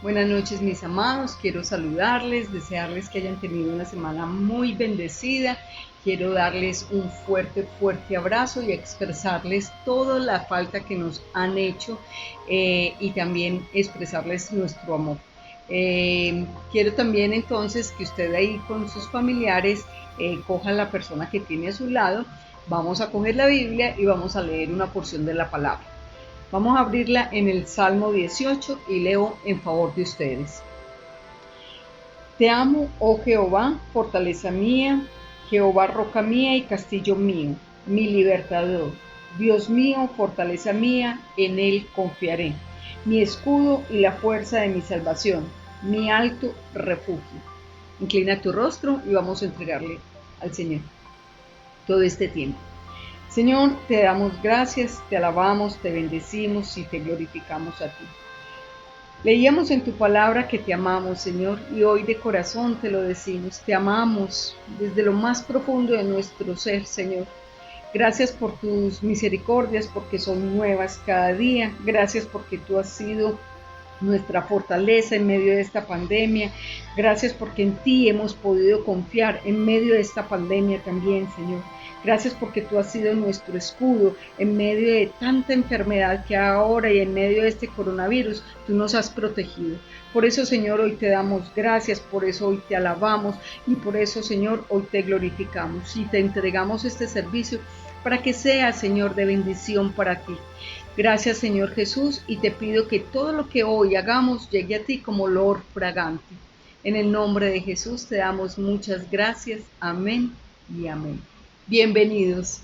Buenas noches, mis amados. Quiero saludarles, desearles que hayan tenido una semana muy bendecida. Quiero darles un fuerte, fuerte abrazo y expresarles toda la falta que nos han hecho y también expresarles nuestro amor. Quiero también entonces que usted ahí con sus familiares coja la persona que tiene a su lado. Vamos a coger la Biblia y vamos a leer una porción de la palabra. Vamos a abrirla en el Salmo 18 y leo en favor de ustedes. Te amo, oh Jehová, fortaleza mía, Jehová, roca mía y castillo mío, mi libertador. Dios mío, fortaleza mía, en él confiaré, mi escudo y la fuerza de mi salvación, mi alto refugio. Inclina tu rostro y vamos a entregarle al Señor todo este tiempo. Señor, te damos gracias, te alabamos, te bendecimos y te glorificamos a ti. Leíamos en tu palabra que te amamos, Señor, y hoy de corazón te lo decimos. Te amamos desde lo más profundo de nuestro ser, Señor. Gracias por tus misericordias, porque son nuevas cada día. Gracias porque tú has sido nuestra fortaleza en medio de esta pandemia. Gracias porque en ti hemos podido confiar en medio de esta pandemia también, Señor. Gracias porque tú has sido nuestro escudo en medio de tanta enfermedad que ahora y en medio de este coronavirus tú nos has protegido. Por eso, Señor, hoy te damos gracias, por eso hoy te alabamos y por eso, Señor, hoy te glorificamos y te entregamos este servicio para que sea, Señor, de bendición para ti. Gracias, Señor Jesús, y te pido que todo lo que hoy hagamos llegue a ti como olor fragante. En el nombre de Jesús te damos muchas gracias. Amén y amén. Bienvenidos.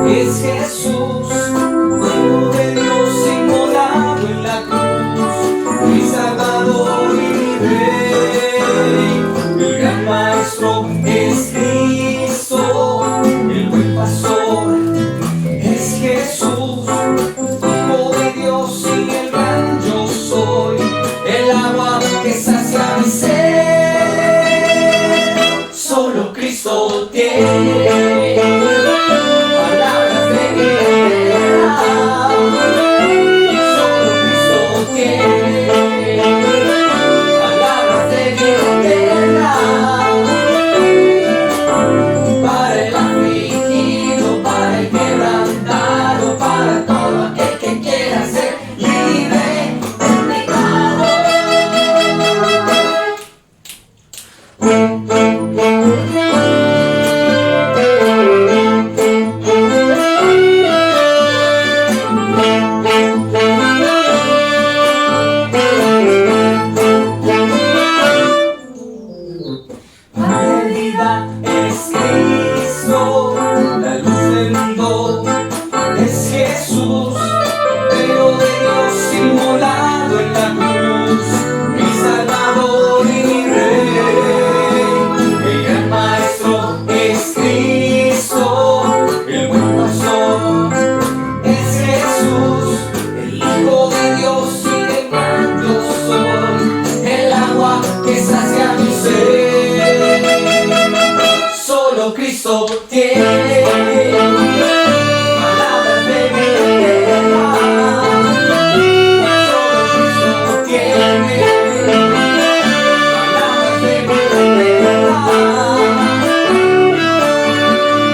Es Jesús, Hijo de Dios, inmolado en la cruz, mi Salvador y mi Rey. El gran Maestro es Cristo, el buen Pastor es Jesús, Hijo de Dios y el gran yo soy, el agua que sacia mi ser. Solo Cristo tiene Cristo tiene palabras de vida. Solo Cristo tiene palabras de vida.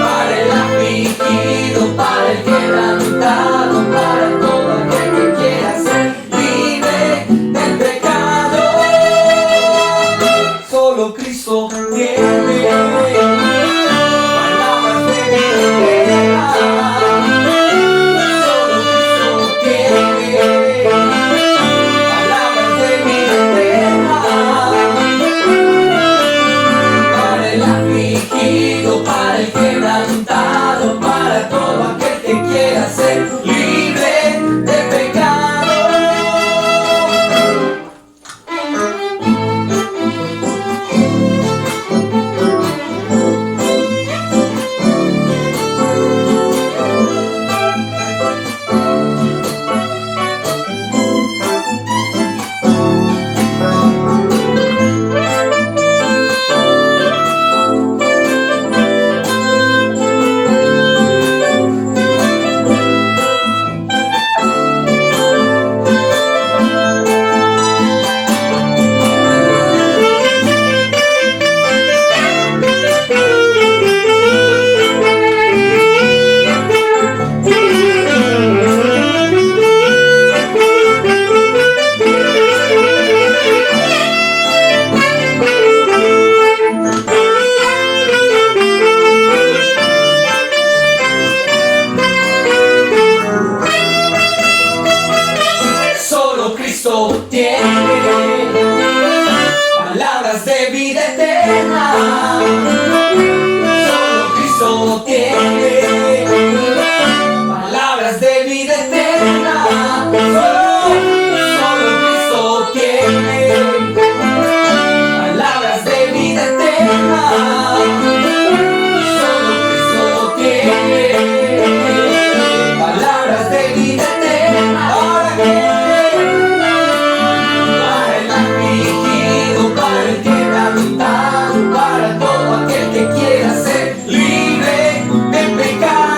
Para el afligido, para el quebrantado, para todo aquel que quiera ser libre del pecado. Solo Cristo tiene palabras de vida. Solo Cristo tiene palabras de vida eterna. Solo Cristo tiene palabras de vida eterna. Solo Cristo tiene palabras de vida eterna. Para el afligido, para el quebrantado, para todo aquel que quiera ser libre del pecado.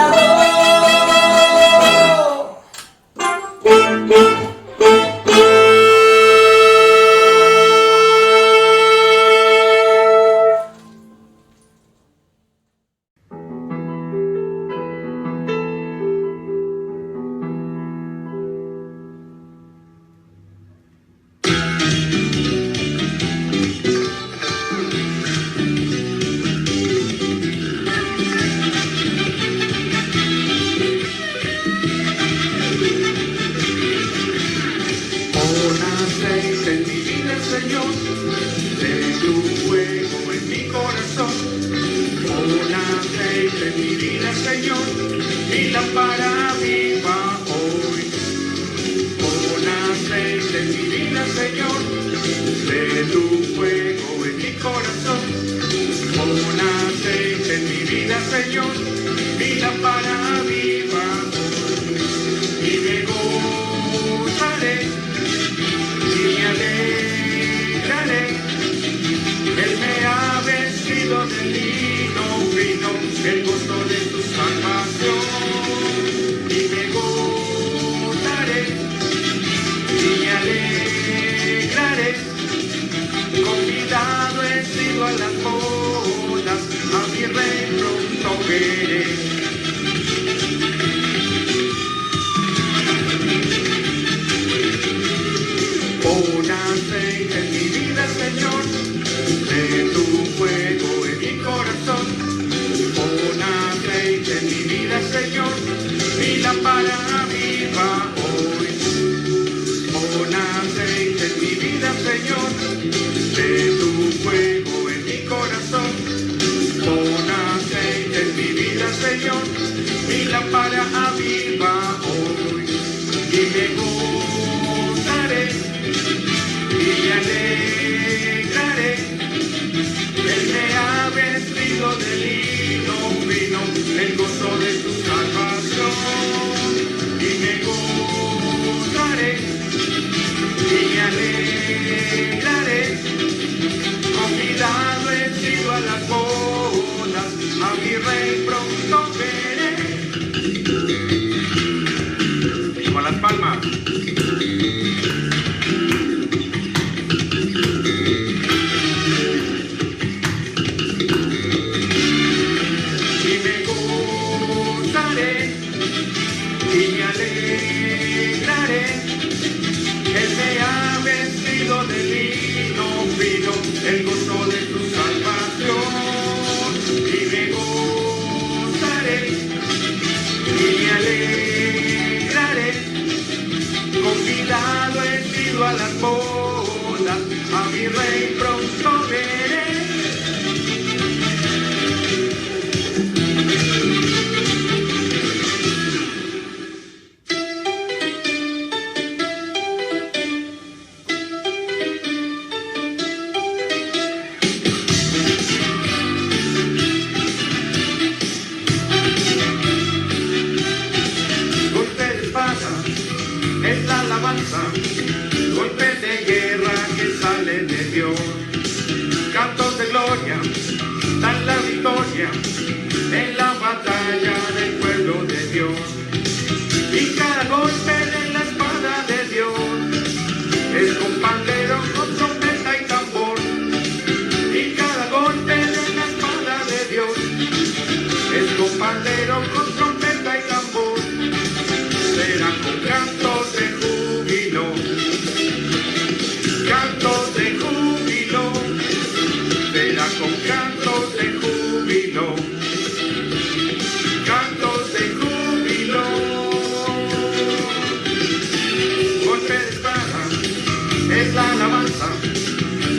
es la alabanza,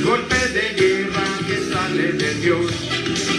golpe de guerra que sale de Dios.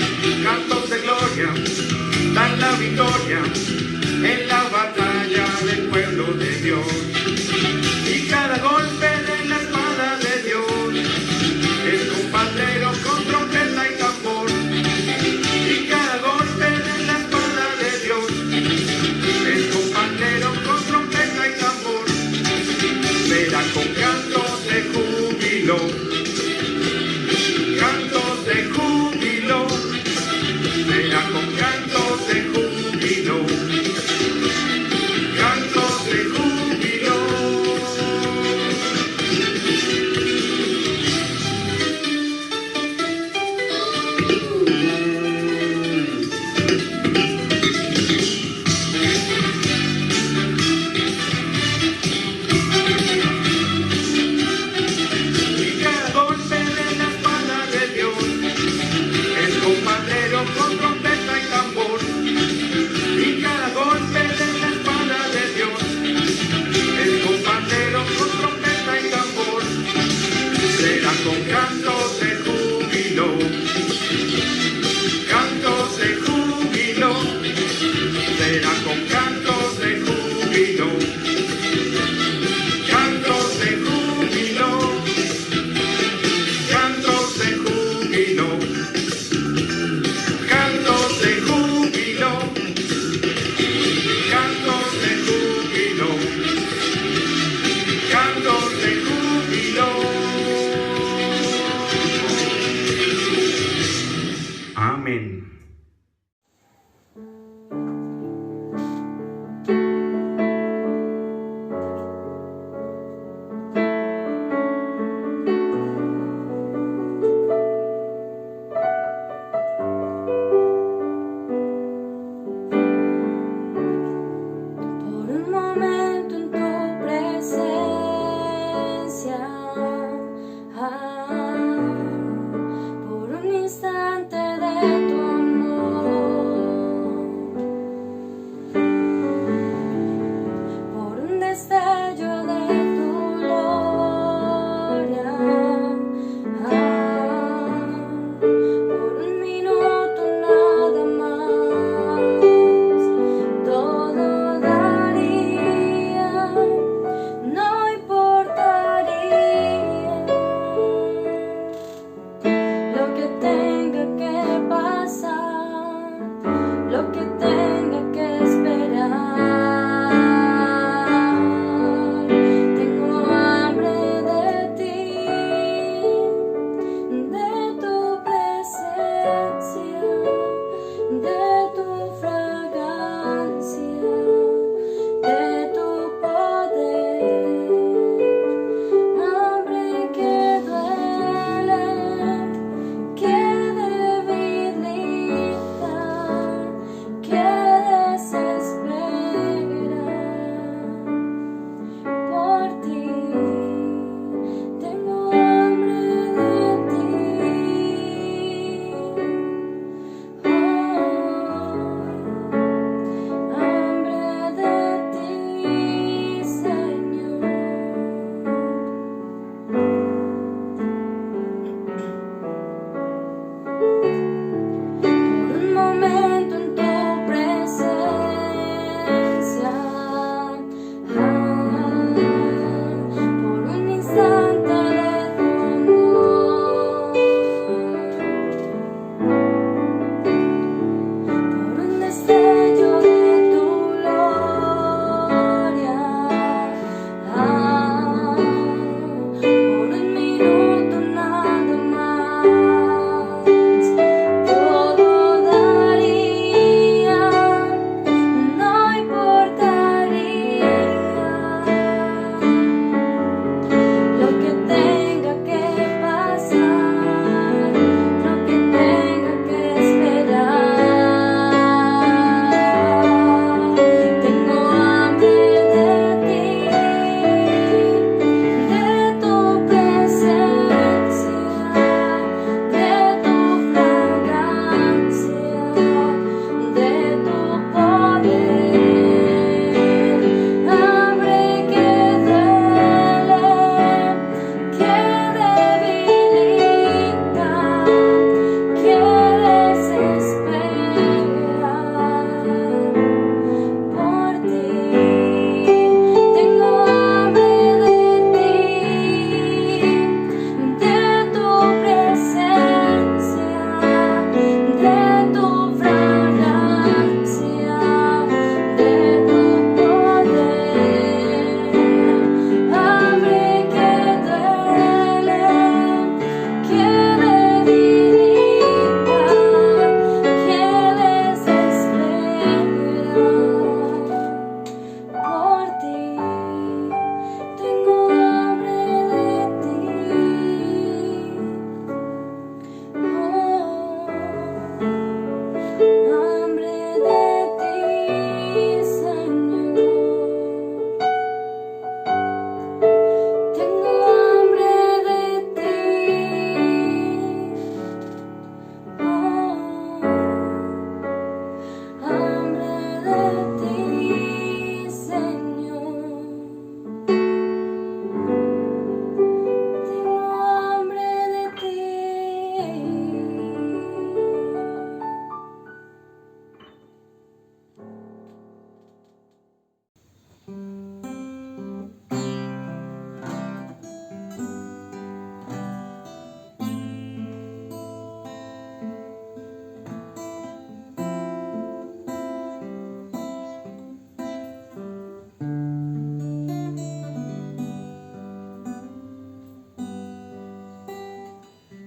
con cantos de júbilo, cantos de júbilo, será con cantos de júbilo, cantos de júbilo, cantos de júbilo, cantos de júbilo, cantos de júbilo, cantos de júbilo.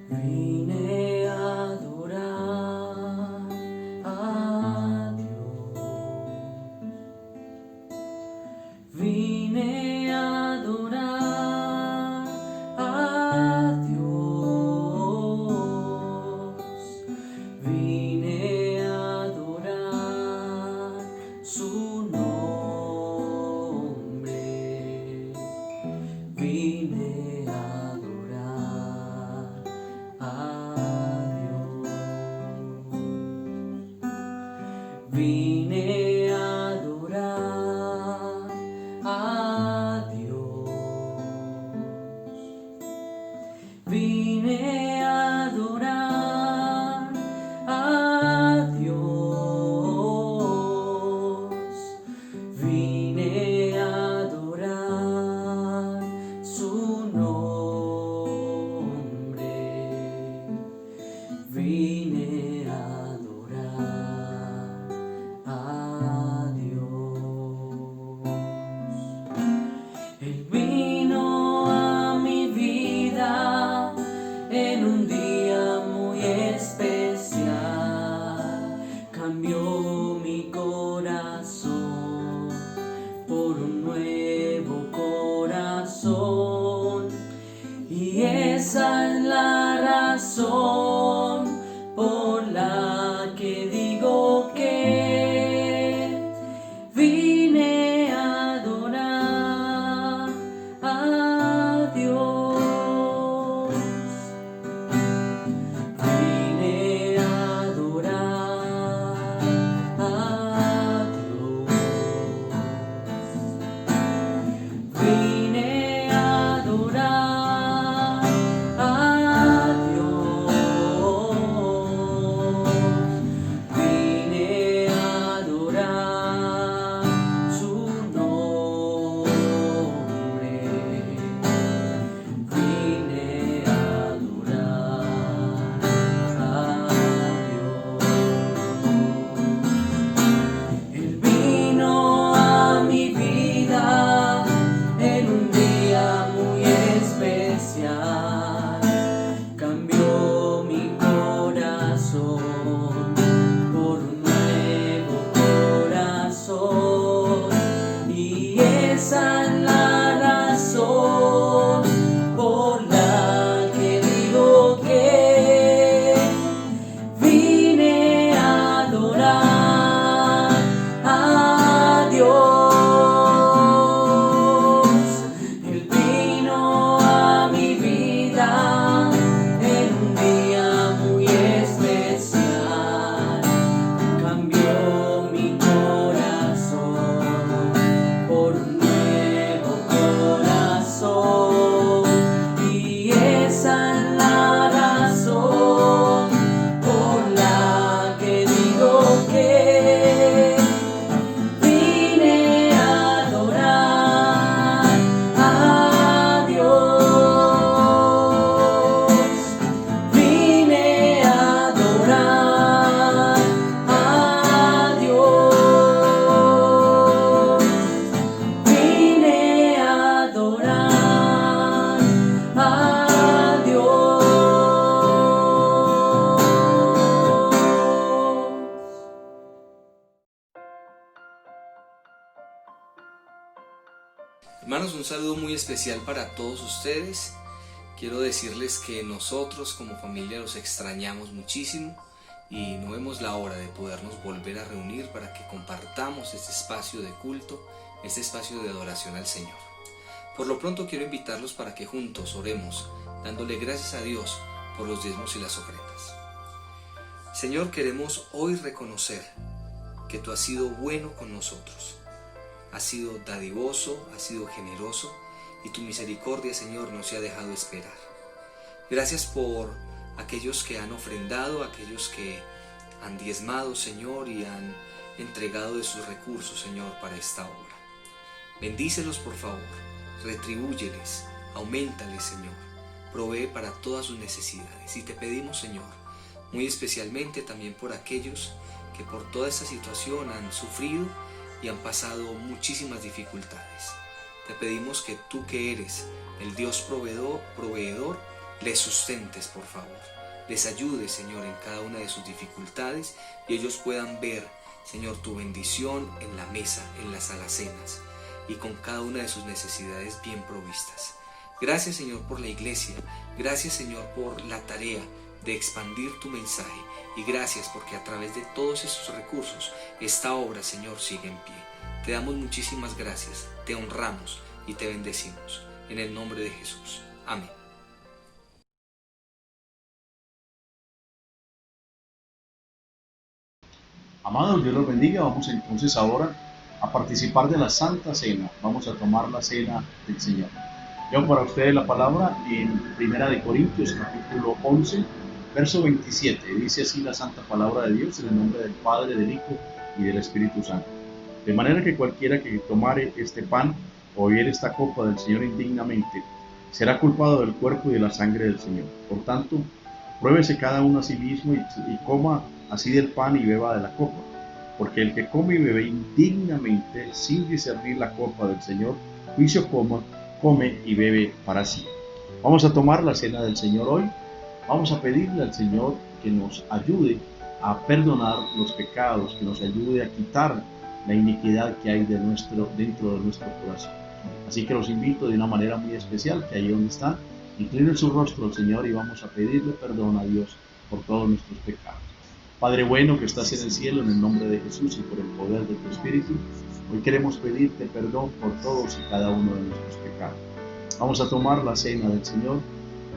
Vine a adorar a Dios. Vine a adorar a Dios. Vine a adorar su nombre. Vine a adorar a Dios. Vine a adorar a Dios. Vine a adorar a Dios. Vine a adorar su nombre. Vine a adorar a Dios. Él vino a mi vida en un día muy especial. Cambió mi corazón por un nuevo corazón. Y esa es la razón por la que digo que vine a adorar a Dios. Vine a adorar a Dios. Vine a adorar a Dios. Vine a adorar su nombre. Vine a adorar a Dios. Él vino a mi vida en un día muy especial. Cambió mi corazón por un nuevo corazón. Y esa es la razón por la que digo que vine a adorar a Dios. Él vino a mi vida en un día muy especial. Cambió mi corazón por un nuevo corazón. Y esa es la razón por la que digo que vine a adorar a Dios. Vine a adorar a Dios. Vine a adorar a Dios. Hermanos, un saludo muy especial para todos ustedes. Quiero decirles que nosotros como familia los extrañamos muchísimo y no vemos la hora de podernos volver a reunir para que compartamos este espacio de culto, este espacio de adoración al Señor. Por lo pronto quiero invitarlos para que juntos oremos, dándole gracias a Dios por los diezmos y las ofrendas. Señor, queremos hoy reconocer que tú has sido bueno con nosotros. Has sido dadivoso, has sido generoso y tu misericordia, Señor, no se ha dejado esperar. Gracias por aquellos que han ofrendado, aquellos que han diezmado, Señor, y han entregado de sus recursos, Señor, para esta obra. Bendícelos, por favor, retribúyeles, auméntales, Señor, provee para todas sus necesidades. Y te pedimos, Señor, muy especialmente también por aquellos que por toda esta situación han sufrido y han pasado muchísimas dificultades. Te pedimos que tú, que eres el Dios proveedor, les sustentes, por favor. Les ayudes, Señor, en cada una de sus dificultades y ellos puedan ver, Señor, tu bendición en la mesa, en las alacenas y con cada una de sus necesidades bien provistas. Gracias, Señor, por la iglesia. Gracias, Señor, por la tarea de expandir tu mensaje. Y gracias porque a través de todos esos recursos, esta obra, Señor, sigue en pie. Te damos muchísimas gracias, te honramos y te bendecimos. En el nombre de Jesús. Amén. Amados, Dios los bendiga. Vamos entonces ahora a participar de la Santa Cena. Vamos a tomar la cena del Señor. Yo para ustedes la palabra en 1 Corintios capítulo 11, verso 27. Dice así la santa palabra de Dios en el nombre del Padre, del Hijo y del Espíritu Santo. De manera que cualquiera que tomare este pan o bebiere esta copa del Señor indignamente, será culpado del cuerpo y de la sangre del Señor. Por tanto, pruébese cada uno a sí mismo y coma así del pan y beba de la copa. Porque el que come y bebe indignamente, sin discernir la copa del Señor, juicio come y bebe para sí. Vamos a tomar la cena del Señor hoy. Vamos a pedirle al Señor que nos ayude a perdonar los pecados, que nos ayude a quitar la iniquidad que hay dentro de nuestro corazón. Así que los invito de una manera muy especial, que ahí donde está, inclinen su rostro al Señor y vamos a pedirle perdón a Dios por todos nuestros pecados. Padre bueno que estás en el cielo, en el nombre de Jesús y por el poder de tu Espíritu, hoy queremos pedirte perdón por todos y cada uno de nuestros pecados. Vamos a tomar la cena del Señor,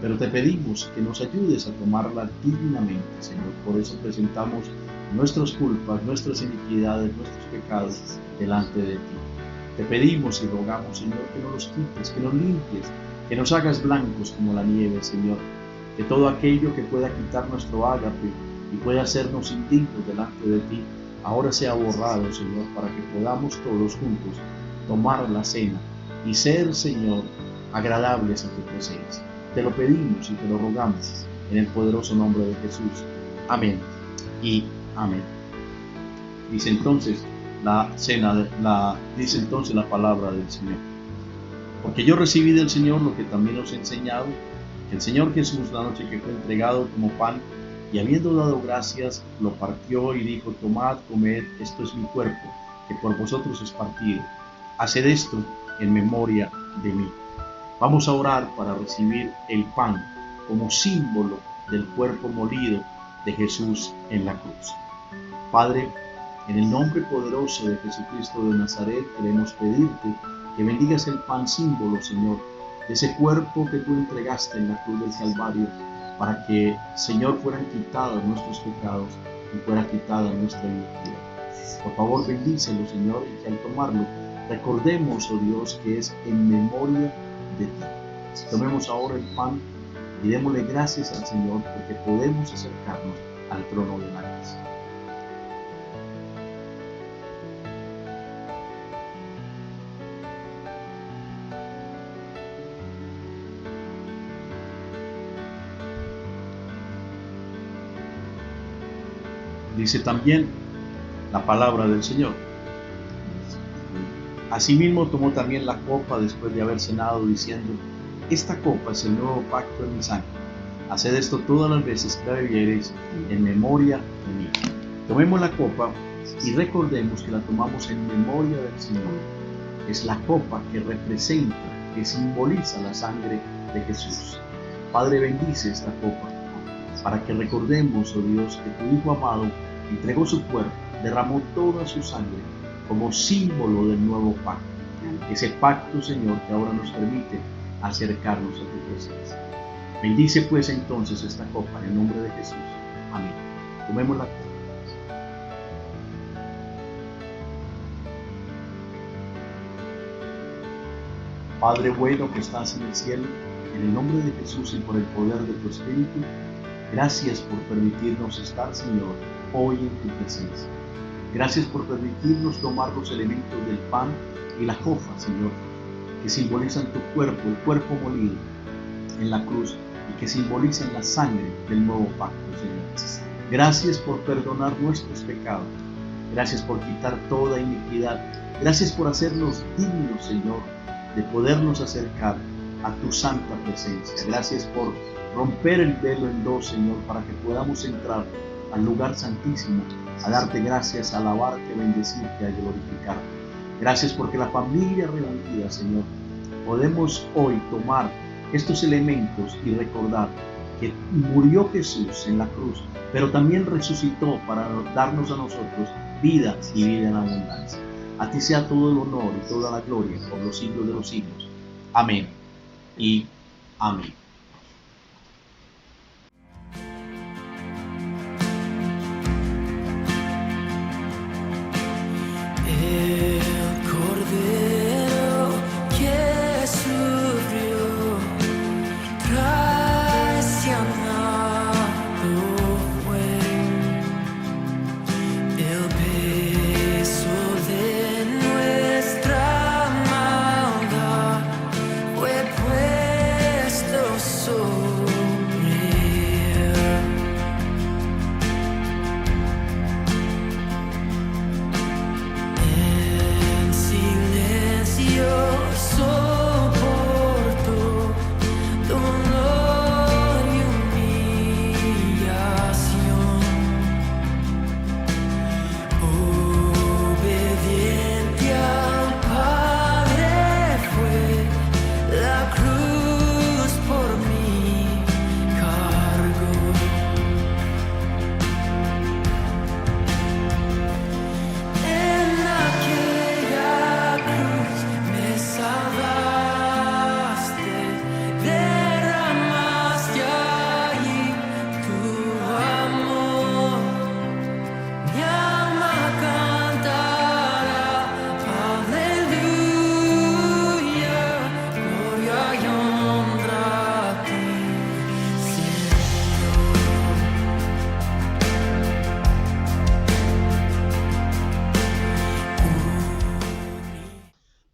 pero te pedimos que nos ayudes a tomarla dignamente, Señor. Por eso presentamos nuestras culpas, nuestras iniquidades, nuestros pecados delante de ti. Te pedimos y rogamos, Señor, que nos los quites, que nos limpies, que nos hagas blancos como la nieve, Señor. Que todo aquello que pueda quitar nuestro ágape y pueda hacernos indignos delante de ti, ahora sea borrado, Señor, para que podamos todos juntos tomar la cena y ser, Señor, agradables a tu presencia. Te lo pedimos y te lo rogamos en el poderoso nombre de Jesús. Amén y amén. Dice entonces la palabra del Señor. Porque yo recibí del Señor lo que también os he enseñado, que el Señor Jesús, la noche que fue entregado como pan, y habiendo dado gracias, lo partió y dijo: tomad, comed, esto es mi cuerpo, que por vosotros es partido. Haced esto en memoria de mí. Vamos a orar para recibir el pan como símbolo del cuerpo molido de Jesús en la cruz. Padre, en el nombre poderoso de Jesucristo de Nazaret, queremos pedirte que bendigas el pan símbolo, Señor, de ese cuerpo que tú entregaste en la cruz del Calvario, para que, Señor, fueran quitados nuestros pecados y fuera quitada nuestra iniquidad. Por favor, bendícelo, Señor, y que al tomarlo recordemos, oh Dios, que es en memoria de ti. Tomemos ahora el pan y démosle gracias al Señor porque podemos acercarnos al trono de la gracia. Dice también la palabra del Señor. Asimismo tomó también la copa después de haber cenado, diciendo: esta copa es el nuevo pacto en mi sangre. Haced esto todas las veces que la bebiereis en memoria de mí. Tomemos la copa y recordemos que la tomamos en memoria del Señor. Es la copa que representa, que simboliza la sangre de Jesús. Padre, bendice esta copa para que recordemos, oh Dios, que tu Hijo amado entregó su cuerpo, derramó toda su sangre como símbolo del nuevo pacto. Ese pacto, Señor, que ahora nos permite acercarnos a tu presencia. Bendice pues entonces esta copa en el nombre de Jesús. Amén. Tomemos la copa. Padre bueno que estás en el cielo, en el nombre de Jesús y por el poder de tu Espíritu, gracias por permitirnos estar, Señor, hoy en tu presencia. Gracias por permitirnos tomar los elementos del pan y la copa, Señor, que simbolizan tu cuerpo, el cuerpo molido en la cruz y que simbolizan la sangre del nuevo pacto, Señor. Gracias por perdonar nuestros pecados. Gracias por quitar toda iniquidad. Gracias por hacernos dignos, Señor, de podernos acercar a tu santa presencia. Gracias por romper el velo en dos, Señor, para que podamos entrar al lugar santísimo, a darte gracias, a alabarte, a bendecirte, a glorificarte. Gracias porque la familia reunida, Señor, podemos hoy tomar estos elementos y recordar que murió Jesús en la cruz, pero también resucitó para darnos a nosotros vida y vida en abundancia. A ti sea todo el honor y toda la gloria por los siglos de los siglos. Amén y amén.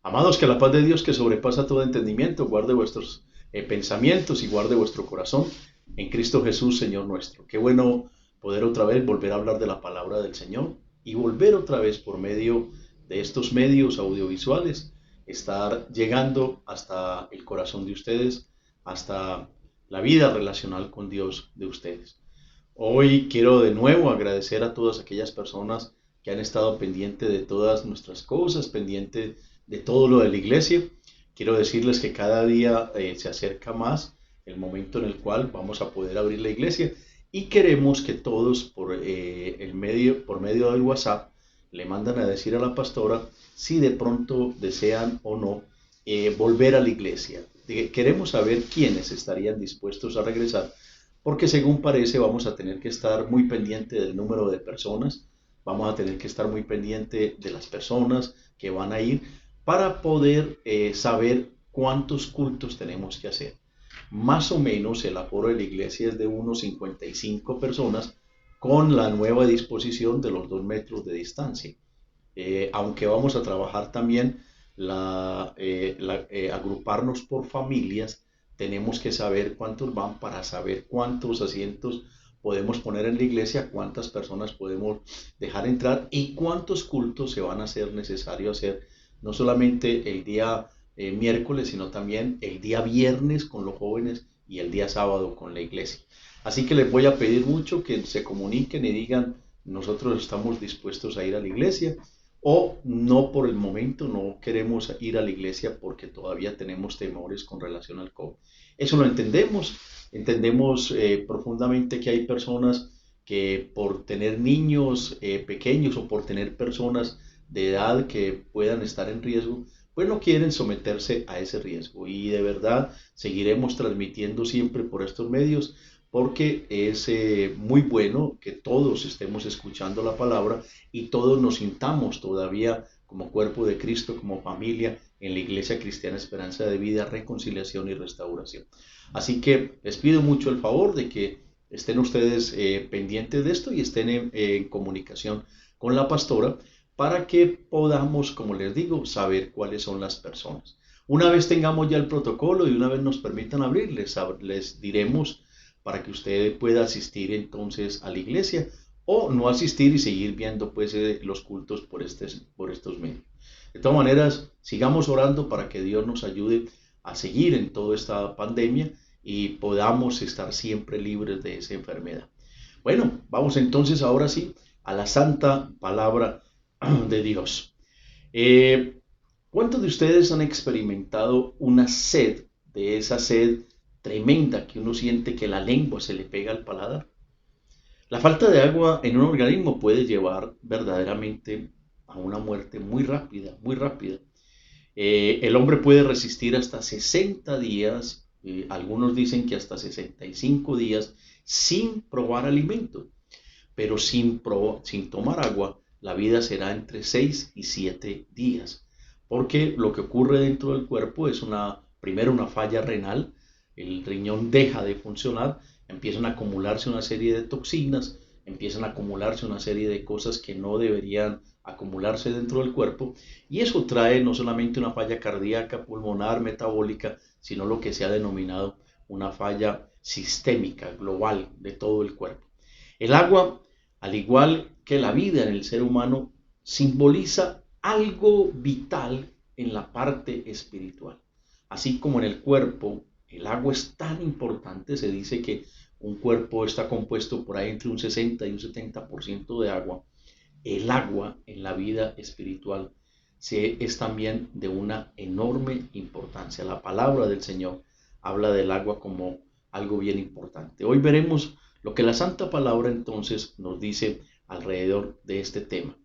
Amados, que la paz de Dios, que sobrepasa todo entendimiento, guarde vuestros pensamientos y guarde vuestro corazón en Cristo Jesús, Señor nuestro. Qué bueno poder otra vez volver a hablar de la palabra del Señor y volver otra vez por medio de estos medios audiovisuales, estar llegando hasta el corazón de ustedes, hasta la vida relacional con Dios de ustedes. Hoy quiero de nuevo agradecer a todas aquellas personas que han estado pendientes de todas nuestras cosas, pendientes de todo lo de la iglesia. Quiero decirles que cada día se acerca más el momento en el cual vamos a poder abrir la iglesia y queremos que todos por medio del WhatsApp le mandan a decir a la pastora si de pronto desean o no volver a la iglesia. Queremos saber quiénes estarían dispuestos a regresar, porque según parece vamos a tener que estar muy pendiente del número de personas, vamos a tener que estar muy pendiente de las personas que van a ir, para poder saber cuántos cultos tenemos que hacer. Más o menos el aforo de la iglesia es de unos 55 personas con la nueva disposición de los 2 metros de distancia. Aunque vamos a trabajar también agruparnos por familias, tenemos que saber cuántos van para saber cuántos asientos podemos poner en la iglesia, cuántas personas podemos dejar entrar y cuántos cultos se van a hacer necesario hacer, no solamente el día miércoles, sino también el día viernes con los jóvenes y el día sábado con la iglesia. Así que les voy a pedir mucho que se comuniquen y digan, nosotros estamos dispuestos a ir a la iglesia, o no, por el momento no queremos ir a la iglesia porque todavía tenemos temores con relación al COVID. Eso lo entendemos profundamente que hay personas que por tener niños pequeños o por tener personas de edad que puedan estar en riesgo, pues no quieren someterse a ese riesgo. Y de verdad seguiremos transmitiendo siempre por estos medios, porque es muy bueno que todos estemos escuchando la palabra y todos nos sintamos todavía como cuerpo de Cristo, como familia en la Iglesia Cristiana Esperanza de Vida, Reconciliación y Restauración. Así que les pido mucho el favor de que estén ustedes pendientes de esto y estén en comunicación con la pastora, para que podamos, como les digo, saber cuáles son las personas. Una vez tengamos ya el protocolo y una vez nos permitan abrir, les diremos para que usted pueda asistir entonces a la iglesia o no asistir y seguir viendo pues los cultos por estos medios. De todas maneras, sigamos orando para que Dios nos ayude a seguir en toda esta pandemia y podamos estar siempre libres de esa enfermedad. Bueno, vamos entonces ahora sí a la santa palabra de Dios. ¿Cuántos de ustedes han experimentado una sed, de esa sed tremenda que uno siente que la lengua se le pega al paladar? La falta de agua en un organismo puede llevar verdaderamente a una muerte muy rápida, muy rápida. El hombre puede resistir hasta 60 días, algunos dicen que hasta 65 días sin probar alimento, pero sin tomar agua, la vida será entre 6 y 7 días, porque lo que ocurre dentro del cuerpo es primero una falla renal, el riñón deja de funcionar, empiezan a acumularse una serie de toxinas, empiezan a acumularse una serie de cosas que no deberían acumularse dentro del cuerpo, y eso trae no solamente una falla cardíaca, pulmonar, metabólica, sino lo que se ha denominado una falla sistémica, global, de todo el cuerpo. El agua, al igual que la vida en el ser humano, simboliza algo vital en la parte espiritual. Así como en el cuerpo, el agua es tan importante, se dice que un cuerpo está compuesto por ahí entre un 60 y un 70% de agua. El agua en la vida espiritual es también de una enorme importancia. La palabra del Señor habla del agua como algo bien importante. Hoy veremos lo que la Santa Palabra entonces nos dice alrededor de este tema.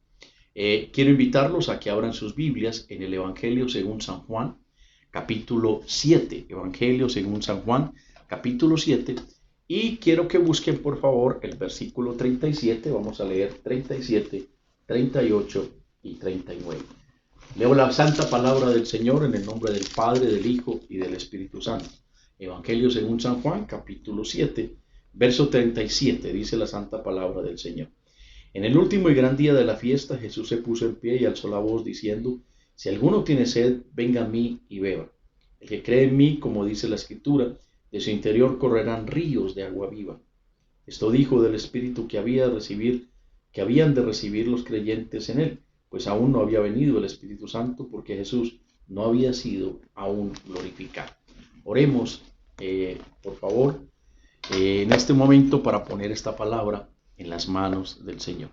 Quiero invitarlos a que abran sus Biblias en el Evangelio según San Juan, capítulo 7. Evangelio según San Juan, capítulo 7. Y quiero que busquen por favor el versículo 37, vamos a leer 37, 38 y 39. Leo la santa palabra del Señor en el nombre del Padre, del Hijo y del Espíritu Santo. Evangelio según San Juan, capítulo 7, verso 37, dice la santa palabra del Señor. En el último y gran día de la fiesta, Jesús se puso en pie y alzó la voz diciendo: si alguno tiene sed, venga a mí y beba. El que cree en mí, como dice la Escritura, de su interior correrán ríos de agua viva. Esto dijo del Espíritu que habían de recibir los creyentes en él, pues aún no había venido el Espíritu Santo, porque Jesús no había sido aún glorificado. Oremos, por favor, en este momento para poner esta palabra en las manos del Señor.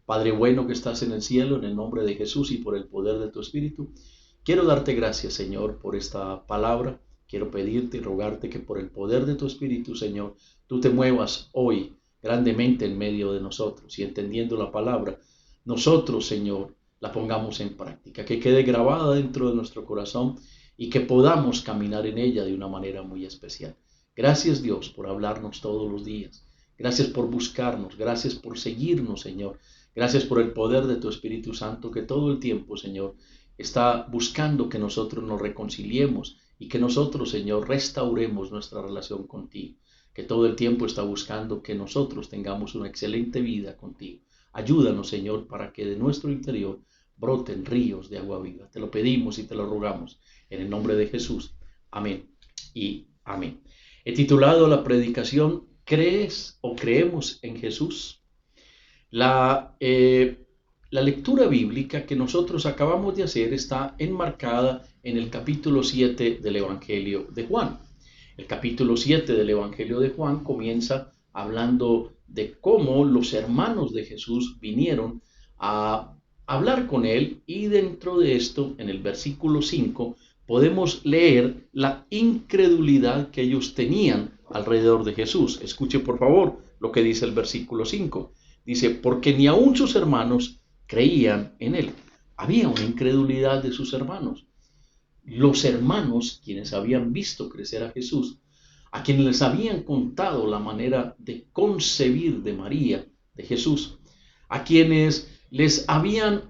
Padre bueno que estás en el cielo, en el nombre de Jesús y por el poder de tu Espíritu, quiero darte gracias, Señor, por esta palabra. Quiero pedirte y rogarte que por el poder de tu Espíritu, Señor, tú te muevas hoy grandemente en medio de nosotros y entendiendo la palabra, nosotros, Señor, la pongamos en práctica, que quede grabada dentro de nuestro corazón y que podamos caminar en ella de una manera muy especial. Gracias, Dios, por hablarnos todos los días. Gracias por buscarnos, gracias por seguirnos, Señor. Gracias por el poder de tu Espíritu Santo que todo el tiempo, Señor, está buscando que nosotros nos reconciliemos y que nosotros, Señor, restauremos nuestra relación contigo, que todo el tiempo está buscando que nosotros tengamos una excelente vida contigo. Ayúdanos, Señor, para que de nuestro interior broten ríos de agua viva. Te lo pedimos y te lo rogamos en el nombre de Jesús. Amén y amén. He titulado la predicación ¿Crees o creemos en Jesús? La lectura bíblica que nosotros acabamos de hacer está enmarcada en el capítulo 7 del Evangelio de Juan. El capítulo 7 del Evangelio de Juan comienza hablando de cómo los hermanos de Jesús vinieron a hablar con él, y dentro de esto, en el versículo 5, podemos leer la incredulidad que ellos tenían alrededor de Jesús. Escuche por favor lo que dice el versículo 5. Dice: porque ni aun sus hermanos creían en él. Había una incredulidad de sus hermanos. Los hermanos, quienes habían visto crecer a Jesús, a quienes les habían contado la manera de concebir de María, de Jesús, a quienes les habían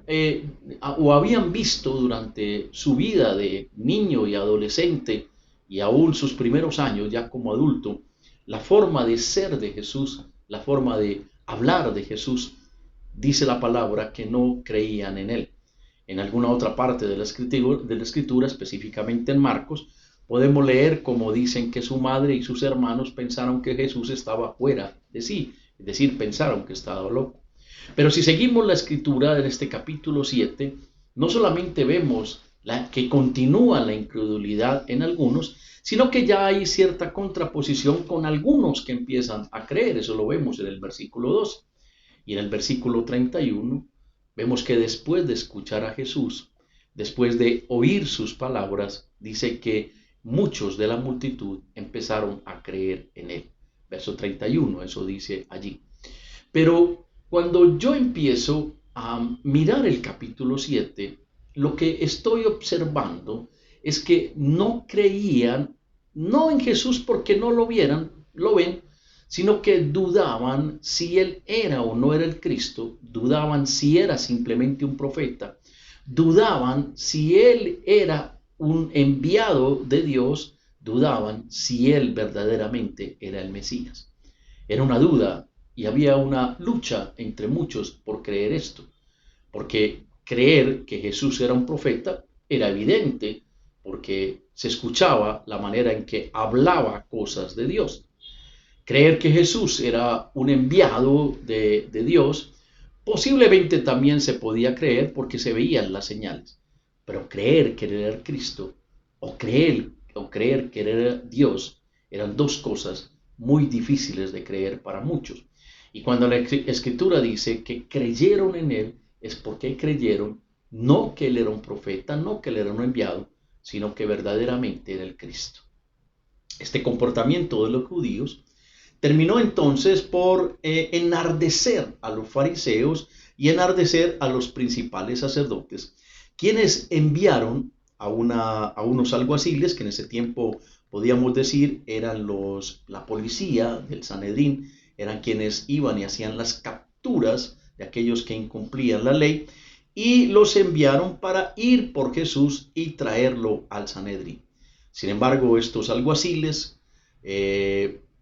visto durante su vida de niño y adolescente y aún sus primeros años ya como adulto, la forma de ser de Jesús, la forma de hablar de Jesús, dice la palabra que no creían en él. En alguna otra parte de la escritura, específicamente en Marcos, podemos leer cómo dicen que su madre y sus hermanos pensaron que Jesús estaba fuera de sí, es decir, pensaron que estaba loco. Pero si seguimos la escritura en este capítulo 7, no solamente vemos que continúa la incredulidad en algunos, sino que ya hay cierta contraposición con algunos que empiezan a creer. Eso lo vemos en el versículo 12. Y en el versículo 31 vemos que después de escuchar a Jesús, después de oír sus palabras, dice que muchos de la multitud empezaron a creer en él. Verso 31, eso dice allí. Pero cuando yo empiezo a mirar el capítulo 7, lo que estoy observando es que no creían, no en Jesús porque no lo ven, sino que dudaban si él era o no era el Cristo, dudaban si era simplemente un profeta, dudaban si él era un enviado de Dios, dudaban si él verdaderamente era el Mesías. Era una duda y había una lucha entre muchos por creer esto, porque creer que Jesús era un profeta era evidente, porque se escuchaba la manera en que hablaba cosas de Dios. Creer que Jesús era un enviado de Dios, posiblemente también se podía creer porque se veían las señales. Pero creer que era Cristo o creer que era Dios eran dos cosas muy difíciles de creer para muchos. Y cuando la Escritura dice que creyeron en él, es porque creyeron no que él era un profeta, no que él era un enviado, sino que verdaderamente era el Cristo. Este comportamiento de los judíos terminó entonces por enardecer a los fariseos y enardecer a los principales sacerdotes, quienes enviaron a unos alguaciles, que en ese tiempo podíamos decir eran la policía del Sanedrín, eran quienes iban y hacían las capturas de aquellos que incumplían la ley, y los enviaron para ir por Jesús y traerlo al Sanedrín. Sin embargo, estos alguaciles,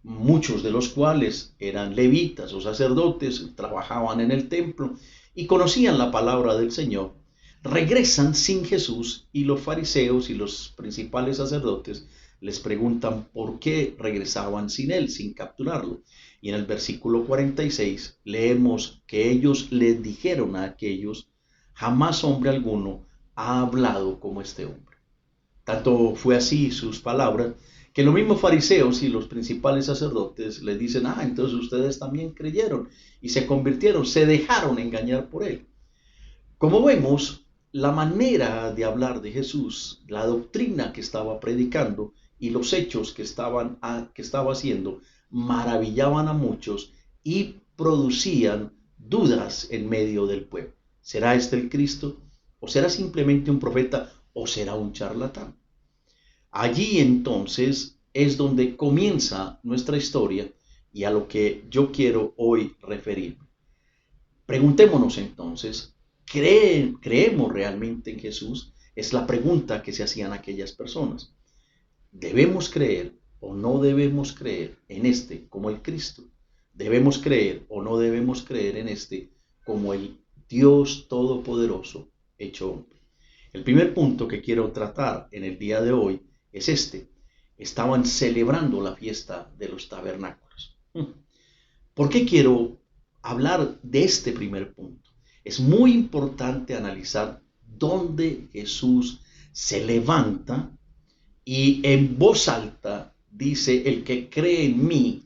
muchos de los cuales eran levitas o sacerdotes, trabajaban en el templo y conocían la palabra del Señor, regresan sin Jesús, y los fariseos y los principales sacerdotes les preguntan por qué regresaban sin él, sin capturarlo. Y en el versículo 46 leemos que ellos les dijeron a aquellos: jamás hombre alguno ha hablado como este hombre. Tanto fue así sus palabras, que los mismos fariseos y los principales sacerdotes les dicen: entonces ustedes también creyeron y se convirtieron, se dejaron engañar por él. Como vemos, la manera de hablar de Jesús, la doctrina que estaba predicando y los hechos que estaba haciendo, maravillaban a muchos y producían dudas en medio del pueblo. ¿Será este el Cristo? ¿O será simplemente un profeta? ¿O será un charlatán? Allí entonces es donde comienza nuestra historia y a lo que yo quiero hoy referirme. Preguntémonos entonces, ¿creemos realmente en Jesús? Es la pregunta que se hacían aquellas personas. ¿Debemos creer o no debemos creer en este como el Cristo? ¿Debemos creer o no debemos creer en este como el Dios Todopoderoso hecho hombre? El primer punto que quiero tratar en el día de hoy es este. Estaban celebrando la fiesta de los tabernáculos. ¿Por qué quiero hablar de este primer punto? Es muy importante analizar dónde Jesús se levanta y en voz alta dice: el que cree en mí.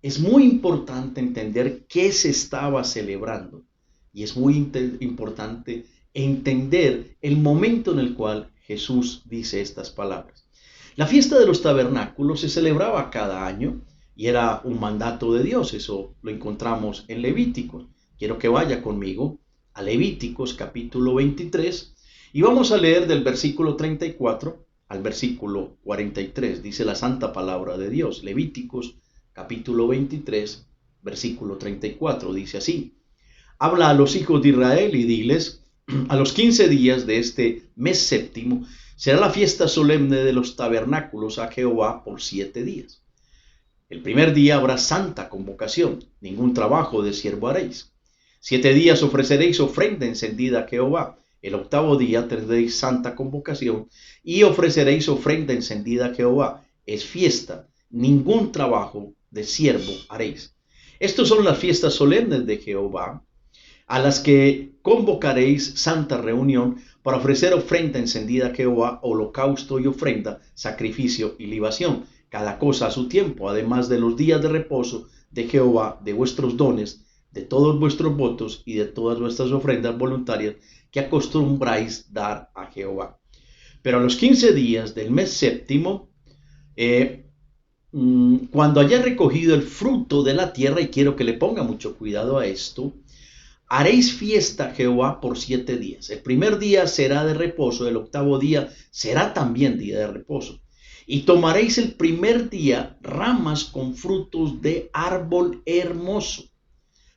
Es muy importante entender qué se estaba celebrando, y es muy importante entender el momento en el cual Jesús dice estas palabras. La fiesta de los tabernáculos se celebraba cada año y era un mandato de Dios. Eso lo encontramos en Levíticos. Quiero que vaya conmigo a Levíticos capítulo 23 y vamos a leer del versículo 34 al versículo 43. Dice la santa palabra de Dios. Levíticos capítulo 23, versículo 34. Dice así: habla a los hijos de Israel y diles: a los 15 días de este mes séptimo será la fiesta solemne de los tabernáculos a Jehová por 7 días. El primer día habrá santa convocación, ningún trabajo de siervo haréis. 7 días ofreceréis ofrenda encendida a Jehová. El octavo día tendréis santa convocación y ofreceréis ofrenda encendida a Jehová. Es fiesta, ningún trabajo de siervo haréis. Estas son las fiestas solemnes de Jehová, a las que convocaréis santa reunión para ofrecer ofrenda encendida a Jehová, holocausto y ofrenda, sacrificio y libación, cada cosa a su tiempo, además de los días de reposo de Jehová, de vuestros dones, de todos vuestros votos y de todas vuestras ofrendas voluntarias que acostumbráis dar a Jehová. Pero a los 15 días del mes séptimo, cuando haya recogido el fruto de la tierra, y quiero que le ponga mucho cuidado a esto, haréis fiesta a Jehová por 7 días. El primer día será de reposo, el octavo día será también día de reposo. Y tomaréis el primer día ramas con frutos de árbol hermoso,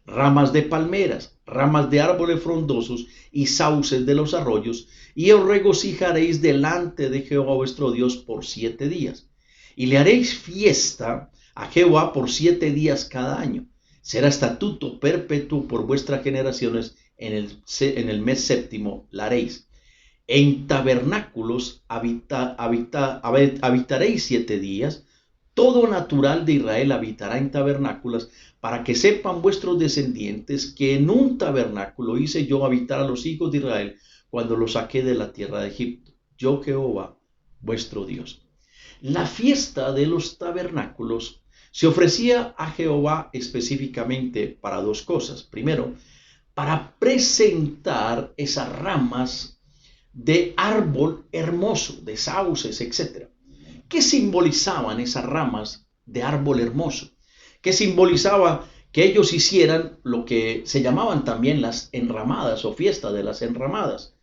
ramas de palmeras, ramas de árboles frondosos y sauces de los arroyos, y os regocijaréis delante de Jehová vuestro Dios por 7 días. Y le haréis fiesta a Jehová por 7 días cada año. Será estatuto perpetuo por vuestras generaciones, en el mes séptimo la haréis. En tabernáculos habitaréis 7 días. Todo natural de Israel habitará en tabernáculos, para que sepan vuestros descendientes que en un tabernáculo hice yo habitar a los hijos de Israel cuando los saqué de la tierra de Egipto. Yo Jehová, vuestro Dios. La fiesta de los tabernáculos se ofrecía a Jehová específicamente para 2 cosas. Primero, para presentar esas ramas de árbol hermoso, de sauces, etc. ¿Qué simbolizaban esas ramas de árbol hermoso? ¿Qué simbolizaba que ellos hicieran lo que se llamaban también las enramadas o fiesta de las enramadas?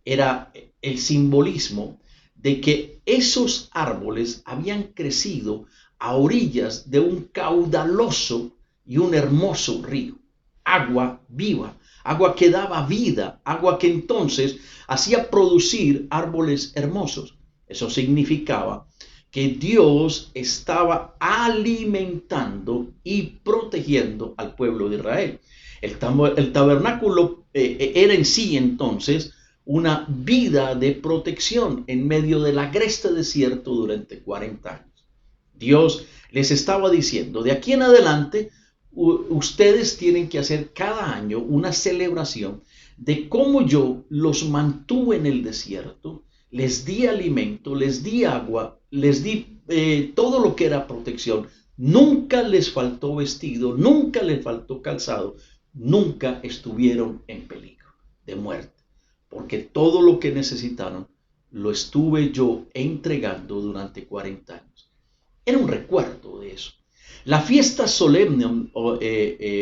Era el simbolismo de que esos árboles habían crecido a orillas de un caudaloso y un hermoso río, agua viva, agua que daba vida, agua que entonces hacía producir árboles hermosos. Eso significaba que Dios estaba alimentando y protegiendo al pueblo de Israel. El tabernáculo era en sí entonces una vida de protección en medio del agreste desierto durante 40 años. Dios les estaba diciendo, de aquí en adelante, ustedes tienen que hacer cada año una celebración de cómo yo los mantuve en el desierto, les di alimento, les di agua, les di todo lo que era protección. Nunca les faltó vestido, nunca les faltó calzado, nunca estuvieron en peligro de muerte, porque todo lo que necesitaron lo estuve yo entregando durante 40 años. Era un recuerdo de eso. La fiesta solemne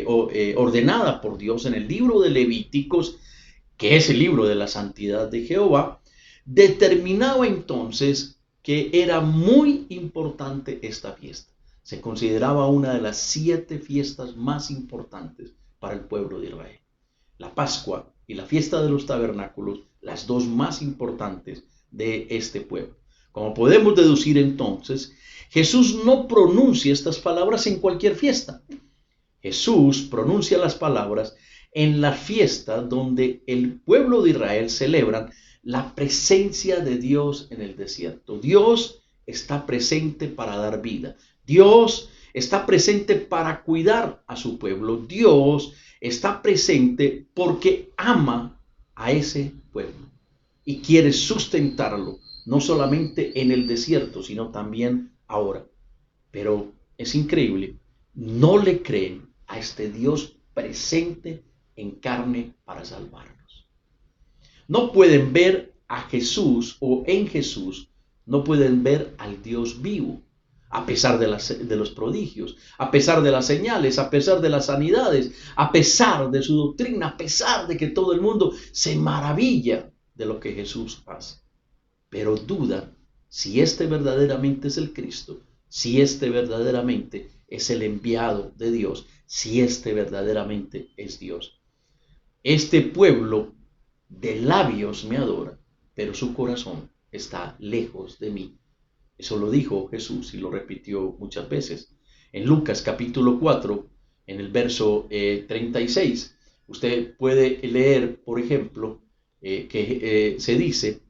ordenada por Dios en el libro de Levíticos, que es el libro de la santidad de Jehová, determinaba entonces que era muy importante esta fiesta. Se consideraba una de las 7 fiestas más importantes para el pueblo de Israel. La Pascua y la fiesta de los tabernáculos, las 2 más importantes de este pueblo. Como podemos deducir entonces, Jesús no pronuncia estas palabras en cualquier fiesta. Jesús pronuncia las palabras en la fiesta donde el pueblo de Israel celebran la presencia de Dios en el desierto. Dios está presente para dar vida. Dios está presente para cuidar a su pueblo. Dios está presente porque ama a ese pueblo y quiere sustentarlo, no solamente en el desierto, sino también ahora. Pero es increíble, no le creen a este Dios presente en carne para salvarnos. No pueden ver a Jesús o en Jesús, no pueden ver al Dios vivo, a pesar de los prodigios, a pesar de las señales, a pesar de las sanidades, a pesar de su doctrina, a pesar de que todo el mundo se maravilla de lo que Jesús hace. Pero dudan si este verdaderamente es el Cristo, si este verdaderamente es el enviado de Dios, si este verdaderamente es Dios. Este pueblo de labios me adora, pero su corazón está lejos de mí. Eso lo dijo Jesús y lo repitió muchas veces. En Lucas capítulo 4, en el verso 36, usted puede leer, por ejemplo, que se dice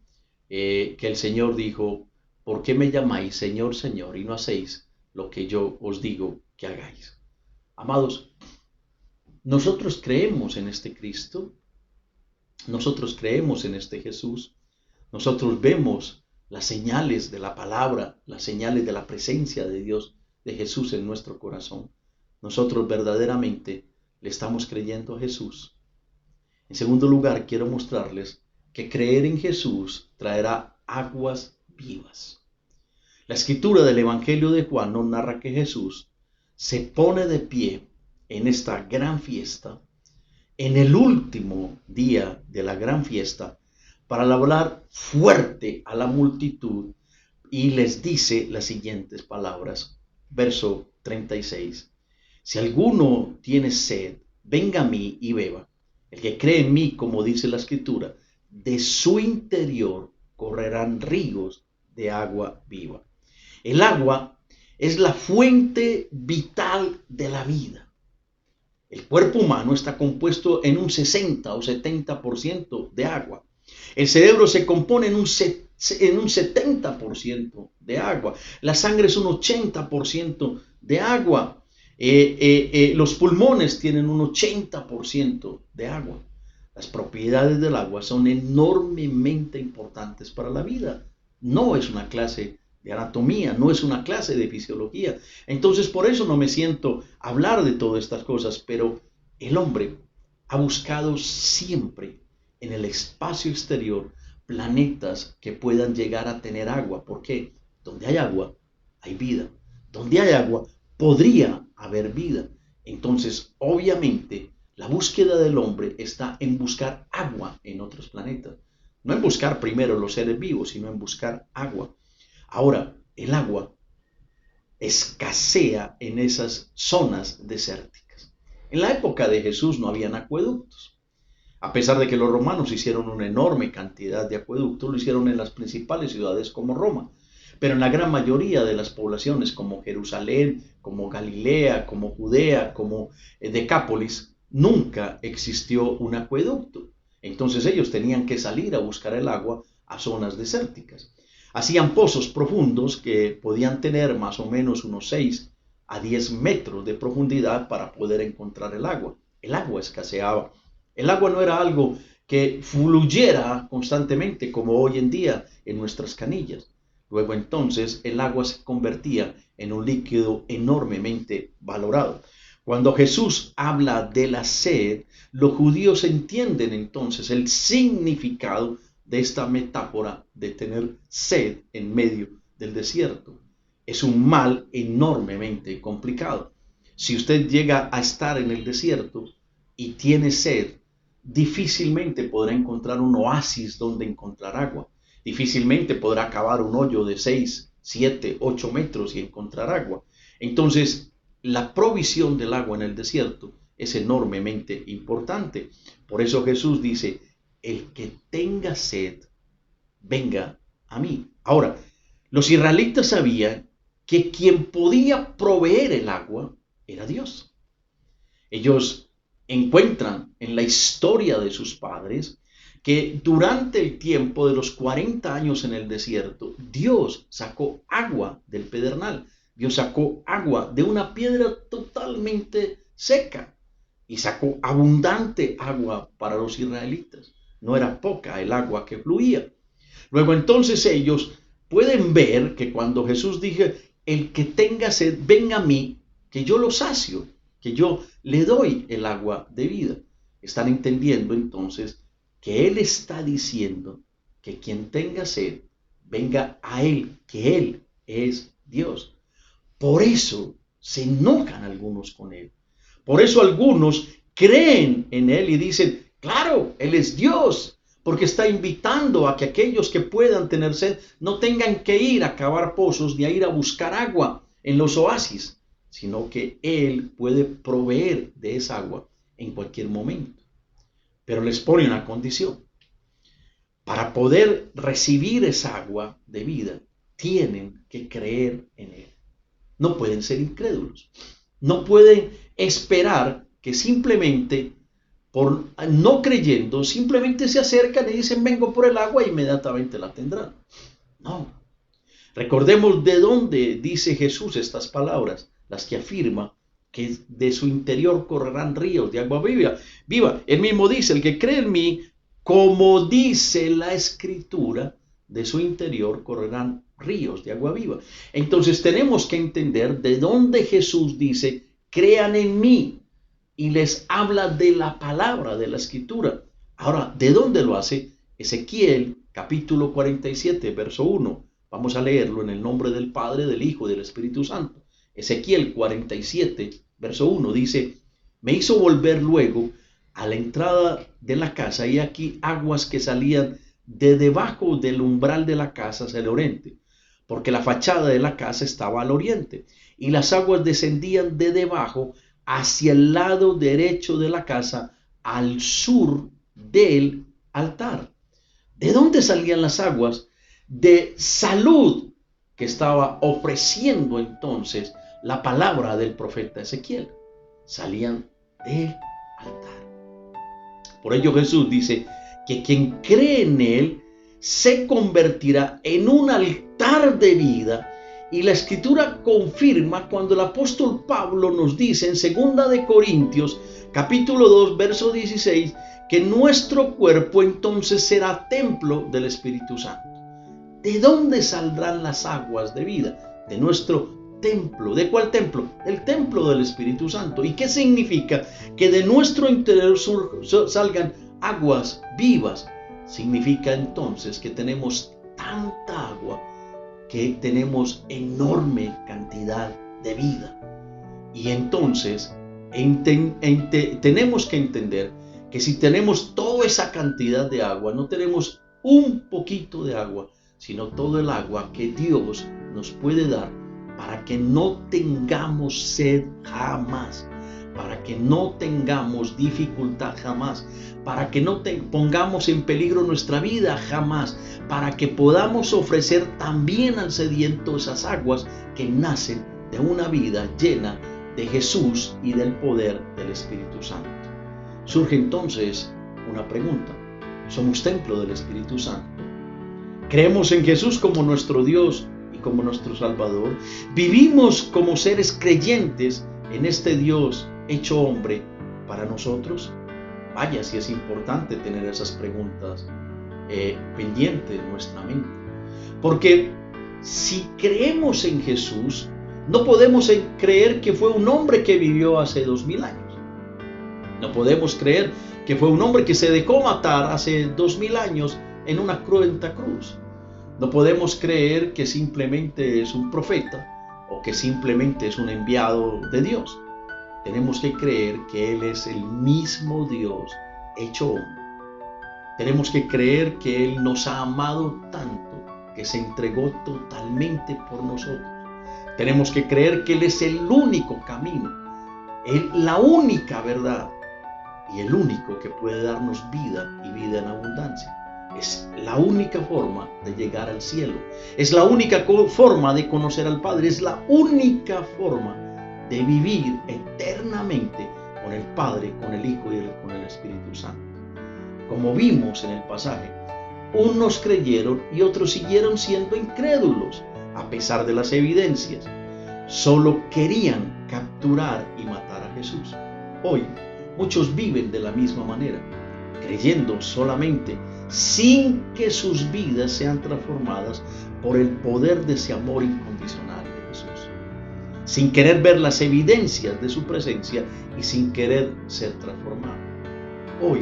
que el Señor dijo, ¿por qué me llamáis Señor, Señor, y no hacéis lo que yo os digo que hagáis? Amados, nosotros creemos en este Cristo, Nosotros creemos en este Jesús. Nosotros vemos las señales de la palabra, las señales de la presencia de Dios, de Jesús en nuestro corazón. Nosotros verdaderamente le estamos creyendo a Jesús. En segundo lugar, quiero mostrarles que creer en Jesús traerá aguas vivas. La escritura del Evangelio de Juan nos narra que Jesús se pone de pie en esta gran fiesta, en el último día de la gran fiesta, para hablar fuerte a la multitud y les dice las siguientes palabras. Verso 36. Si alguno tiene sed, venga a mí y beba. El que cree en mí, como dice la escritura, de su interior correrán ríos de agua viva. El agua es la fuente vital de la vida. El cuerpo humano está compuesto en un 60 o 70% de agua. El cerebro se compone en un 70% de agua. La sangre es un 80% de agua. Los pulmones tienen un 80% de agua. Las propiedades del agua son enormemente importantes para la vida. No es una clase de anatomía, no es una clase de fisiología. Entonces, por eso no me siento a hablar de todas estas cosas, pero el hombre ha buscado siempre en el espacio exterior planetas que puedan llegar a tener agua. ¿Por qué? Donde hay agua, hay vida. Donde hay agua, podría haber vida. Entonces, obviamente, la búsqueda del hombre está en buscar agua en otros planetas. No en buscar primero los seres vivos, sino en buscar agua. Ahora, el agua escasea en esas zonas desérticas. En la época de Jesús no habían acueductos. A pesar de que los romanos hicieron una enorme cantidad de acueductos, lo hicieron en las principales ciudades como Roma. Pero en la gran mayoría de las poblaciones como Jerusalén, como Galilea, como Judea, como Decápolis, nunca existió un acueducto. Entonces ellos tenían que salir a buscar el agua a zonas desérticas. Hacían pozos profundos que podían tener más o menos unos 6 a 10 metros de profundidad para poder encontrar el agua. El agua escaseaba. El agua no era algo que fluyera constantemente como hoy en día en nuestras canillas. Luego entonces el agua se convertía en un líquido enormemente valorado. Cuando Jesús habla de la sed, los judíos entienden entonces el significado de esta metáfora de tener sed en medio del desierto. Es un mal enormemente complicado. Si usted llega a estar en el desierto y tiene sed, difícilmente podrá encontrar un oasis donde encontrar agua. Difícilmente podrá cavar un hoyo de 6, 7, 8 metros y encontrar agua. Entonces, la provisión del agua en el desierto es enormemente importante. Por eso Jesús dice, el que tenga sed, venga a mí. Ahora, los israelitas sabían que quien podía proveer el agua era Dios. Ellos encuentran en la historia de sus padres que durante el tiempo de los 40 años en el desierto, Dios sacó agua del pedernal. Dios sacó agua de una piedra totalmente seca y sacó abundante agua para los israelitas. No era poca el agua que fluía. Luego entonces ellos pueden ver que cuando Jesús dijo, el que tenga sed, venga a mí, que yo lo sacio, que yo le doy el agua de vida. Están entendiendo entonces que Él está diciendo que quien tenga sed, venga a Él, que Él es Dios. Por eso se enojan algunos con Él. Por eso algunos creen en Él y dicen, claro, Él es Dios, porque está invitando a que aquellos que puedan tener sed no tengan que ir a cavar pozos ni a ir a buscar agua en los oasis, sino que Él puede proveer de esa agua en cualquier momento. Pero les pone una condición. Para poder recibir esa agua de vida, tienen que creer en Él. No pueden ser incrédulos. No pueden esperar que simplemente, por no creyendo, simplemente se acercan y dicen, vengo por el agua e inmediatamente la tendrán. No. Recordemos de dónde dice Jesús estas palabras, las que afirma que de su interior correrán ríos de agua viva. Él mismo dice, el que cree en mí, como dice la Escritura, de su interior correrán ríos de agua viva. Entonces tenemos que entender de dónde Jesús dice, crean en mí, y les habla de la palabra, de la Escritura. Ahora, ¿de dónde lo hace? Ezequiel, capítulo 47, verso 1. Vamos a leerlo en el nombre del Padre, del Hijo y del Espíritu Santo. Ezequiel 47, verso 1 dice, me hizo volver luego a la entrada de la casa, y aquí aguas que salían de debajo del umbral de la casa hacia el oriente, porque la fachada de la casa estaba al oriente, y las aguas descendían de debajo hacia el lado derecho de la casa, al sur del altar. ¿De dónde salían las aguas? De salud que estaba ofreciendo entonces la palabra del profeta Ezequiel. Salían del altar. Por ello Jesús dice que quien cree en él se convertirá en un altar de vida, y la Escritura confirma cuando el apóstol Pablo nos dice en 2 de Corintios capítulo 2 verso 16 que nuestro cuerpo entonces será templo del Espíritu Santo. ¿De dónde saldrán las aguas de vida? De nuestro templo. ¿De cuál templo? El templo del Espíritu Santo. ¿Y qué significa? Que de nuestro interior salgan aguas vivas. Significa entonces que tenemos tanta agua, que tenemos enorme cantidad de vida. Y entonces tenemos que entender que si tenemos toda esa cantidad de agua, no tenemos un poquito de agua, sino todo el agua que Dios nos puede dar para que no tengamos sed jamás, para que no tengamos dificultad jamás, para que no pongamos en peligro nuestra vida jamás, para que podamos ofrecer también al sediento esas aguas que nacen de una vida llena de Jesús y del poder del Espíritu Santo. Surge entonces una pregunta: ¿somos templo del Espíritu Santo? ¿Creemos en Jesús como nuestro Dios y como nuestro Salvador? ¿Vivimos como seres creyentes en este Dios hecho hombre para nosotros? Vaya, si es importante tener esas preguntas pendientes en nuestra mente. Porque si creemos en Jesús, no podemos creer que fue un hombre que vivió hace 2000 años. No podemos creer que fue un hombre que se dejó matar hace 2000 años en una cruenta cruz. No podemos creer que simplemente es un profeta o que simplemente es un enviado de Dios. Tenemos que creer que Él es el mismo Dios hecho hombre. Tenemos que creer que Él nos ha amado tanto que se entregó totalmente por nosotros. Tenemos que creer que Él es el único camino, la única verdad y el único que puede darnos vida y vida en abundancia. Es la única forma de llegar al cielo. Es la única forma de conocer al Padre. Es la única forma de vivir eternamente con el Padre, con el Hijo y con el Espíritu Santo. Como vimos en el pasaje, unos creyeron y otros siguieron siendo incrédulos a pesar de las evidencias. Solo querían capturar y matar a Jesús. Hoy muchos viven de la misma manera, creyendo solamente, sin que sus vidas sean transformadas por el poder de ese amor incondicional de Jesús, sin querer ver las evidencias de su presencia y sin querer ser transformados. Hoy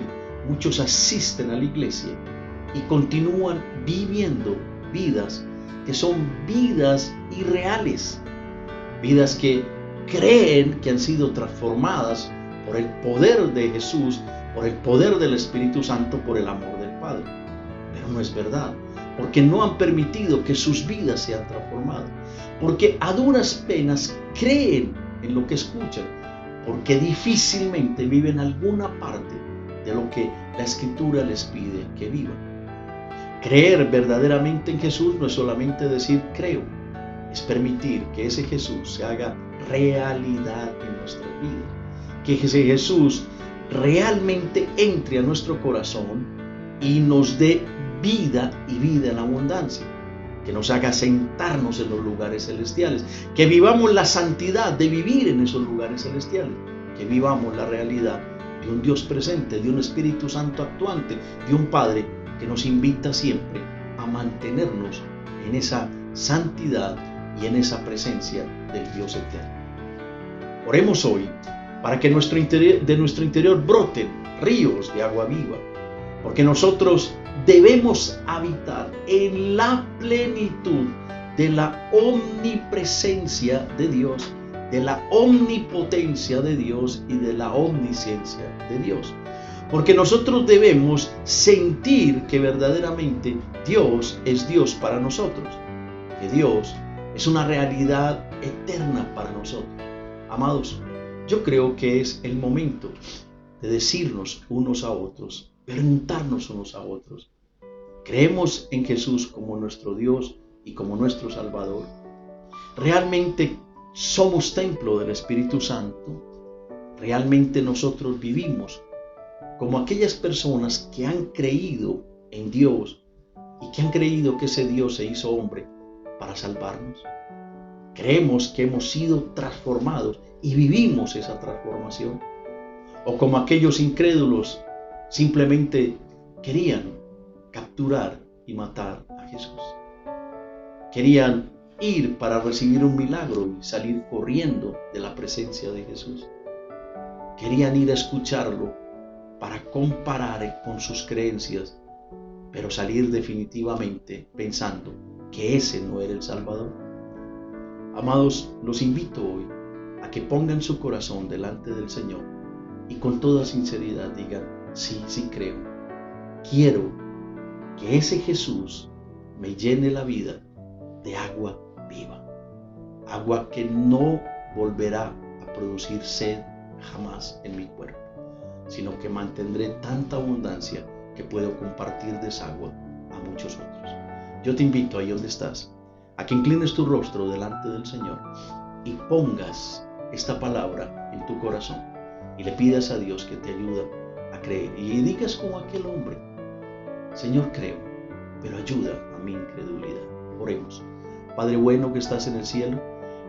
muchos asisten a la iglesia y continúan viviendo vidas que son vidas irreales, vidas que creen que han sido transformadas por el poder de Jesús, por el poder del Espíritu Santo, por el amor del Padre. Pero no es verdad, porque no han permitido que sus vidas sean transformadas, porque a duras penas creen en lo que escuchan, porque difícilmente viven alguna parte de lo que la Escritura les pide que vivan. Creer verdaderamente en Jesús no es solamente decir creo, es permitir que ese Jesús se haga realidad en nuestras vidas, que ese Jesús realmente entre a nuestro corazón y nos dé vida y vida en abundancia, que nos haga sentarnos en los lugares celestiales, que vivamos la santidad de vivir en esos lugares celestiales, que vivamos la realidad de un Dios presente, de un Espíritu Santo actuante, de un Padre que nos invita siempre a mantenernos en esa santidad y en esa presencia del Dios eterno. Oremos hoy para que de nuestro interior broten ríos de agua viva, porque nosotros debemos habitar en la plenitud de la omnipresencia de Dios, de la omnipotencia de Dios y de la omnisciencia de Dios. Porque nosotros debemos sentir que verdaderamente Dios es Dios para nosotros, que Dios es una realidad eterna para nosotros. Amados, yo creo que es el momento de decirnos unos a otros, preguntarnos unos a otros, ¿creemos en Jesús como nuestro Dios y como nuestro Salvador? ¿Realmente somos templo del Espíritu Santo? ¿Realmente nosotros vivimos como aquellas personas que han creído en Dios y que han creído que ese Dios se hizo hombre para salvarnos? ¿Creemos que hemos sido transformados y vivimos esa transformación? ¿O como aquellos incrédulos simplemente querían capturar y matar a Jesús? Querían ir para recibir un milagro y salir corriendo de la presencia de Jesús. Querían ir a escucharlo para comparar con sus creencias, pero salir definitivamente pensando que ese no era el Salvador. Amados, los invito hoy a que pongan su corazón delante del Señor y con toda sinceridad digan, sí, sí creo. Quiero que ese Jesús me llene la vida de agua viva, agua que no volverá a producir sed jamás en mi cuerpo, sino que mantendré tanta abundancia que puedo compartir de esa agua a muchos otros. Yo te invito ahí donde estás, a que inclines tu rostro delante del Señor y pongas esta palabra en tu corazón y le pidas a Dios que te ayude a creer y digas como aquel hombre, Señor, creo, pero ayuda a mi incredulidad. Oremos. Padre bueno que estás en el cielo,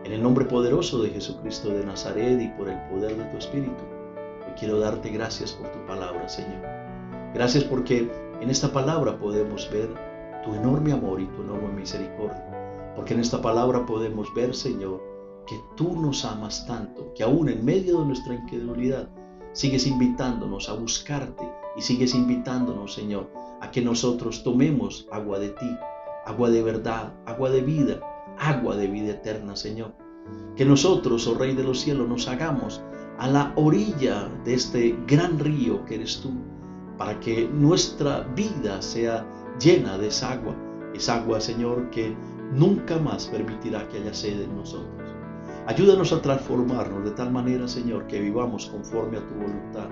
en el nombre poderoso de Jesucristo de Nazaret y por el poder de tu Espíritu, hoy quiero darte gracias por tu palabra, Señor. Gracias porque en esta palabra podemos ver tu enorme amor y tu enorme misericordia. Porque en esta palabra podemos ver, Señor, que tú nos amas tanto, que aún en medio de nuestra incredulidad sigues invitándonos a buscarte y sigues invitándonos, Señor, a que nosotros tomemos agua de ti, agua de verdad, agua de vida eterna, Señor. Que nosotros, oh Rey de los cielos, nos hagamos a la orilla de este gran río que eres tú, para que nuestra vida sea llena de esa agua, Señor, que nunca más permitirá que haya sed en nosotros. Ayúdanos a transformarnos de tal manera, Señor, que vivamos conforme a tu voluntad.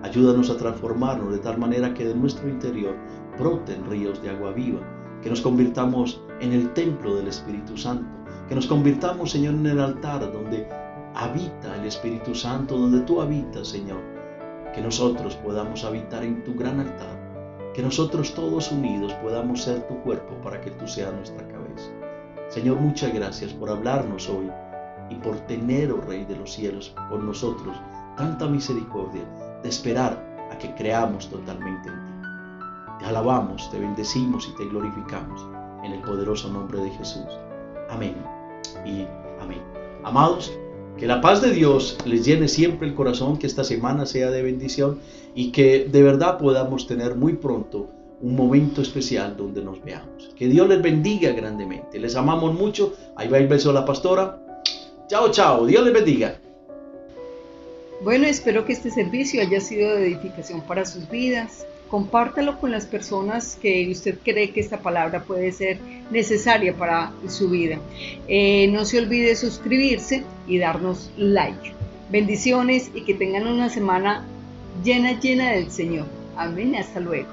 Ayúdanos a transformarnos de tal manera que de nuestro interior broten ríos de agua viva, que nos convirtamos en el templo del Espíritu Santo, que nos convirtamos, Señor, en el altar donde habita el Espíritu Santo, donde tú habitas, Señor, que nosotros podamos habitar en tu gran altar, que nosotros todos unidos podamos ser tu cuerpo para que tú seas nuestra cabeza. Señor, muchas gracias por hablarnos hoy y por tener, oh Rey de los cielos, con nosotros tanta misericordia de esperar a que creamos totalmente en ti. Te alabamos, te bendecimos y te glorificamos en el poderoso nombre de Jesús. Amén y amén. Amados, que la paz de Dios les llene siempre el corazón, que esta semana sea de bendición y que de verdad podamos tener muy pronto un momento especial donde nos veamos. Que Dios les bendiga grandemente. Les amamos mucho. Ahí va el beso de la pastora. Chao, chao. Dios les bendiga. Bueno, espero que este servicio haya sido de edificación para sus vidas. Compártalo con las personas que usted cree que esta palabra puede ser necesaria para su vida. No se olvide suscribirse y darnos like. Bendiciones y que tengan una semana llena del Señor. Amén. Hasta luego.